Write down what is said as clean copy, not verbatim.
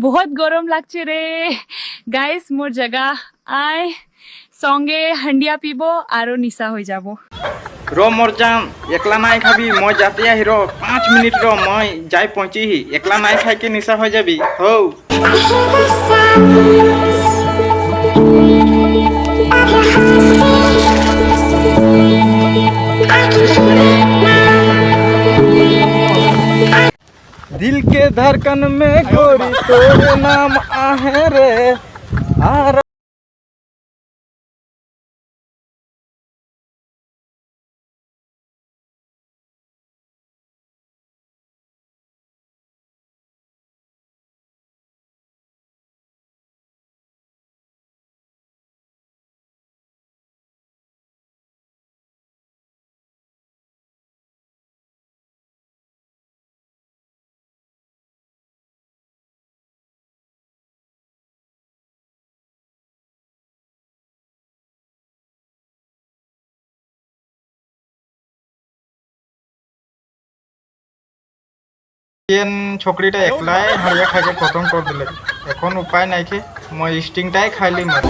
বহুত গরম লাগছে রে গাইস। মোর জায়গা আয় সঙ্গে হান্ডিয়া পিব আরো নিশা হয়ে যাব। র মোর জান একলা নাই খাবি, মই যাতে আহি র 5 মিনিট র, মই যাই পৌঁছিহি। একলা নাই খাইকে নিশা হয়ে যাবি হৌ। दिल के धड़कन में गोरी तोरे नाम आहे रे आर। কেন ছোকরিটা একলাই হাড়িয়া খাইকে খতম করে দিলে। এখন উপায় নাই, মই স্টিংটাই খাইলি মার।